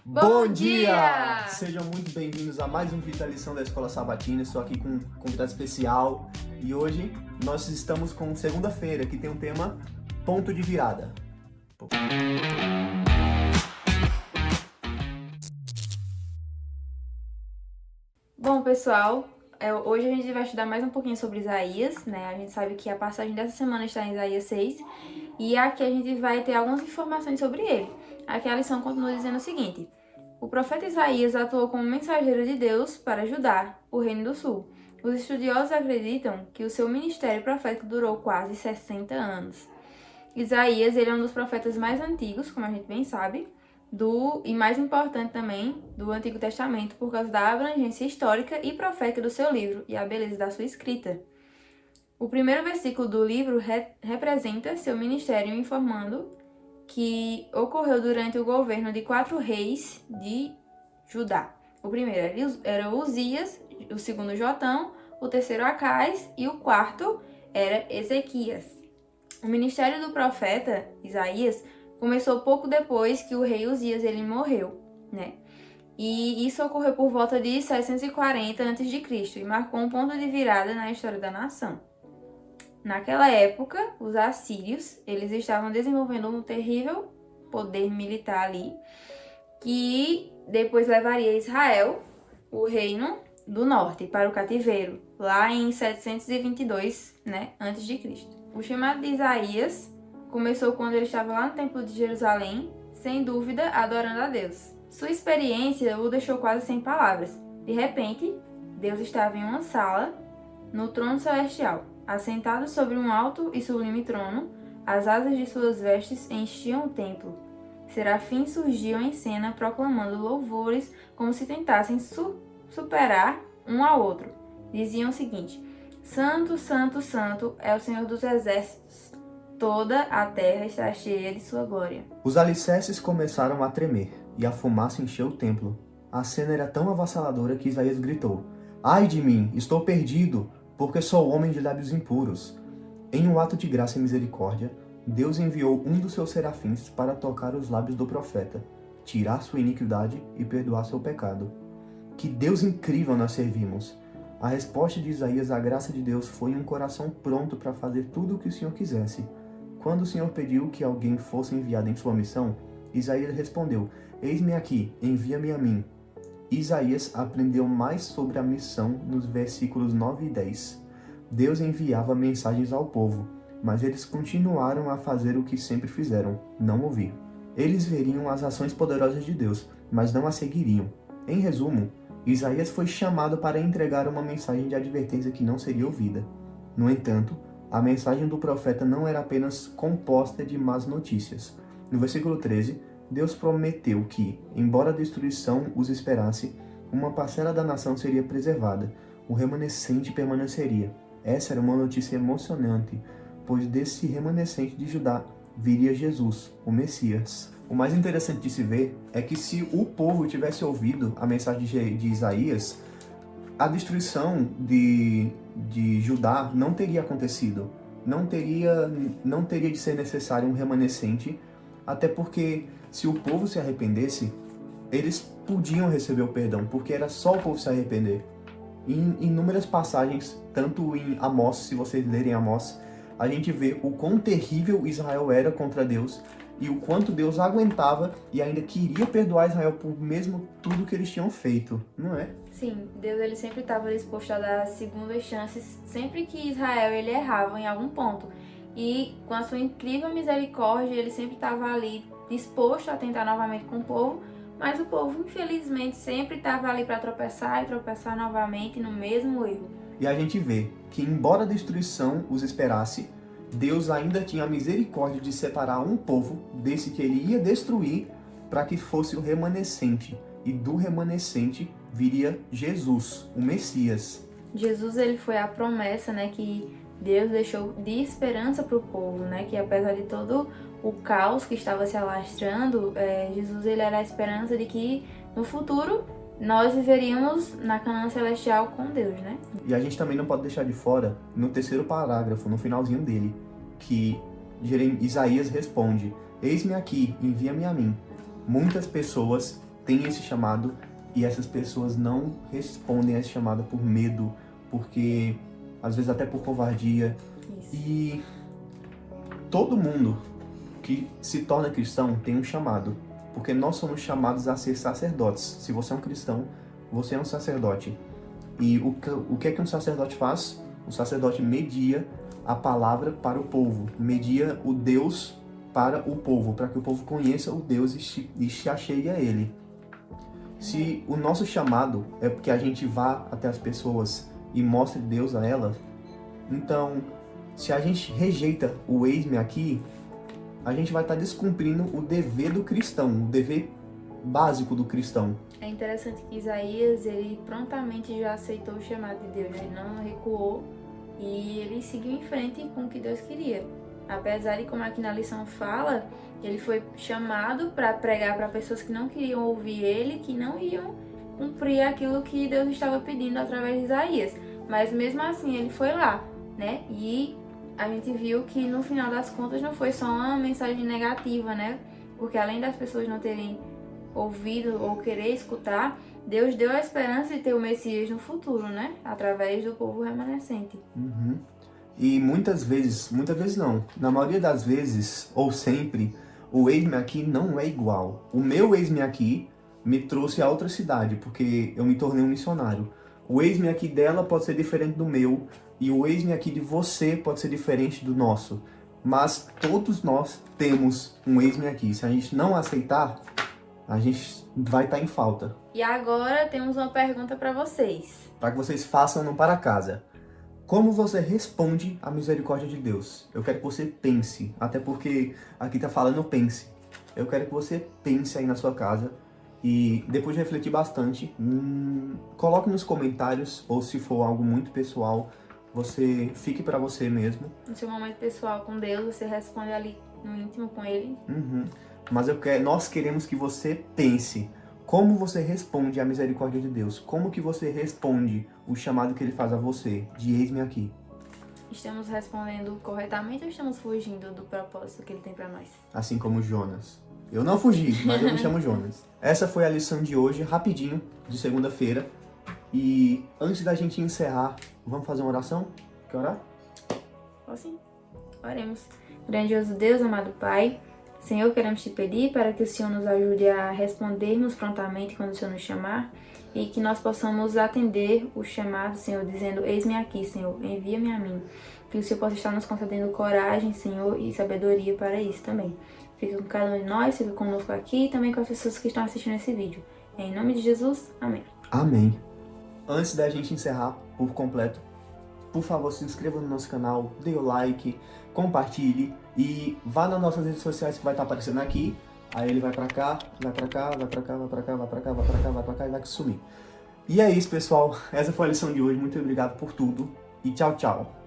Bom dia! Sejam muito bem-vindos a mais um Vita Lição da Escola Sabatina. Estou aqui com um convidado especial e hoje nós estamos com segunda-feira, que tem um tema ponto de virada. Bom, pessoal, hoje a gente vai estudar mais um pouquinho sobre Isaías, né? A gente sabe que a passagem dessa semana está em Isaías 6 e aqui a gente vai ter algumas informações sobre ele. Aqui a lição continua dizendo o seguinte: o profeta Isaías atuou como mensageiro de Deus para Judá, o Reino do Sul. Os estudiosos acreditam que o seu ministério profético durou quase 60 anos. Isaías, ele é um dos profetas mais antigos, como a gente bem sabe, e mais importante também do Antigo Testamento, por causa da abrangência histórica e profética do seu livro e a beleza da sua escrita. O primeiro versículo do livro representa seu ministério, informando que ocorreu durante o governo de 4 reis de Judá. O primeiro era Uzias, o segundo Jotão, o terceiro Acais e o quarto era Ezequias. O ministério do profeta Isaías começou pouco depois que o rei Uzias ele morreu, né? E isso ocorreu por volta de 740 a.C. e marcou um ponto de virada na história da nação. Naquela época, os assírios, eles estavam desenvolvendo um terrível poder militar ali, que depois levaria Israel, o reino do norte, para o cativeiro, lá em 722, né, antes de Cristo. O chamado de Isaías começou quando ele estava lá no Templo de Jerusalém, sem dúvida, adorando a Deus. Sua experiência o deixou quase sem palavras. De repente, Deus estava em uma sala, no trono celestial. Assentado sobre um alto e sublime trono, as asas de suas vestes enchiam o templo. Serafins surgiam em cena proclamando louvores como se tentassem superar um ao outro. Diziam o seguinte: Santo, Santo, Santo é o Senhor dos Exércitos. Toda a terra está cheia de sua glória. Os alicerces começaram a tremer e a fumaça encheu o templo. A cena era tão avassaladora que Isaías gritou: Ai de mim, estou perdido, porque sou homem de lábios impuros. Em um ato de graça e misericórdia, Deus enviou um dos seus serafins para tocar os lábios do profeta, tirar sua iniquidade e perdoar seu pecado. Que Deus incrível nós servimos! A resposta de Isaías à graça de Deus foi um coração pronto para fazer tudo o que o Senhor quisesse. Quando o Senhor pediu que alguém fosse enviado em sua missão, Isaías respondeu: Eis-me aqui, envia-me a mim. Isaías aprendeu mais sobre a missão nos versículos 9 e 10. Deus enviava mensagens ao povo, mas eles continuaram a fazer o que sempre fizeram, não ouvir. Eles veriam as ações poderosas de Deus, mas não as seguiriam. Em resumo, Isaías foi chamado para entregar uma mensagem de advertência que não seria ouvida. No entanto, a mensagem do profeta não era apenas composta de más notícias. No versículo 13, Deus prometeu que, embora a destruição os esperasse, uma parcela da nação seria preservada, o remanescente permaneceria. Essa era uma notícia emocionante, pois desse remanescente de Judá viria Jesus, o Messias. O mais interessante de se ver é que se o povo tivesse ouvido a mensagem de Isaías, a destruição de Judá não teria acontecido. Não teria de ser necessário um remanescente, até porque se o povo se arrependesse, eles podiam receber o perdão, porque era só o povo se arrepender. Em inúmeras passagens, tanto em Amós, se vocês lerem Amós, a gente vê o quão terrível Israel era contra Deus e o quanto Deus aguentava e ainda queria perdoar Israel por mesmo tudo que eles tinham feito, não é? Sim, Deus ele sempre estava disposto a dar segundas chances sempre que Israel ele errava em algum ponto. E com a sua incrível misericórdia, ele sempre estava ali disposto a tentar novamente com o povo, mas o povo, infelizmente, sempre estava ali para tropeçar e tropeçar novamente no mesmo erro. E a gente vê que, embora a destruição os esperasse, Deus ainda tinha a misericórdia de separar um povo desse que ele ia destruir para que fosse o remanescente. E do remanescente viria Jesus, o Messias. Jesus ele foi a promessa, né, que Deus deixou de esperança para o povo, né, que apesar de todo o caos que estava se alastrando, Jesus ele era a esperança de que no futuro nós viveríamos na Canaã Celestial com Deus, né? E a gente também não pode deixar de fora, no terceiro parágrafo, no finalzinho dele, que Isaías responde: Eis-me aqui, envia-me a mim. Muitas pessoas têm esse chamado e essas pessoas não respondem a esse chamado por medo, porque às vezes até por covardia. Isso. E todo mundo que se torna cristão tem um chamado, porque nós somos chamados a ser sacerdotes. Se você é um cristão, você é um sacerdote. E o que é que um sacerdote faz? O sacerdote media a palavra para o povo, media o Deus para o povo, para que o povo conheça o Deus e se achegue a Ele. Se o nosso chamado é porque a gente vá até as pessoas e mostre Deus a elas, então, se a gente rejeita o eis-me aqui, a gente vai estar descumprindo o dever do cristão, o dever básico do cristão. É interessante que Isaías, ele prontamente já aceitou o chamado de Deus, ele não recuou e ele seguiu em frente com o que Deus queria. Apesar de, como aqui na lição fala, ele foi chamado para pregar para pessoas que não queriam ouvir ele, que não iam cumprir aquilo que Deus estava pedindo através de Isaías. Mas mesmo assim, ele foi lá, né? E a gente viu que no final das contas não foi só uma mensagem negativa, né? Porque além das pessoas não terem ouvido ou querer escutar, Deus deu a esperança de ter o Messias no futuro, né? Através do povo remanescente. Uhum. E muitas vezes não, na maioria das vezes, ou sempre, o eis-me aqui não é igual. O meu eis-me aqui me trouxe a outra cidade, porque eu me tornei um missionário. O eis-me aqui dela pode ser diferente do meu, e o eis-me aqui de você pode ser diferente do nosso. Mas todos nós temos um eis-me aqui. Se a gente não aceitar, a gente vai estar em falta. E agora temos uma pergunta para vocês. Para que vocês façam no para casa. Como você responde à misericórdia de Deus? Eu quero que você pense, até porque aqui tá falando pense. Eu quero que você pense aí na sua casa e depois de refletir bastante, coloque nos comentários, ou se for algo muito pessoal, você fique para você mesmo. No seu momento pessoal com Deus, você responde ali no íntimo com Ele. Mas nós queremos que você pense. Como você responde à misericórdia de Deus? Como que você responde o chamado que Ele faz a você, de eis-me aqui? Estamos respondendo corretamente ou estamos fugindo do propósito que Ele tem para nós? Assim como Jonas. Eu não fugi, mas eu me chamo Jonas. Essa foi a lição de hoje, rapidinho, de segunda-feira. E antes da gente encerrar, vamos fazer uma oração? Quer orar? Assim, oremos. Grandioso Deus, amado Pai, Senhor, queremos te pedir para que o Senhor nos ajude a respondermos prontamente quando o Senhor nos chamar e que nós possamos atender o chamado, Senhor, dizendo, eis-me aqui, Senhor, envia-me a mim. Que o Senhor possa estar nos concedendo coragem, Senhor, e sabedoria para isso também. Fica com cada um de nós, fica conosco aqui e também com as pessoas que estão assistindo esse vídeo. Em nome de Jesus, amém. Amém. Antes da gente encerrar por completo, por favor, se inscreva no nosso canal, dê o like, compartilhe e vá nas nossas redes sociais que vai estar aparecendo aqui. Aí ele vai pra cá, vai pra cá, vai pra cá, vai pra cá, vai pra cá, vai pra cá, vai pra cá e vai sumir. E é isso, pessoal. Essa foi a lição de hoje. Muito obrigado por tudo e tchau, tchau.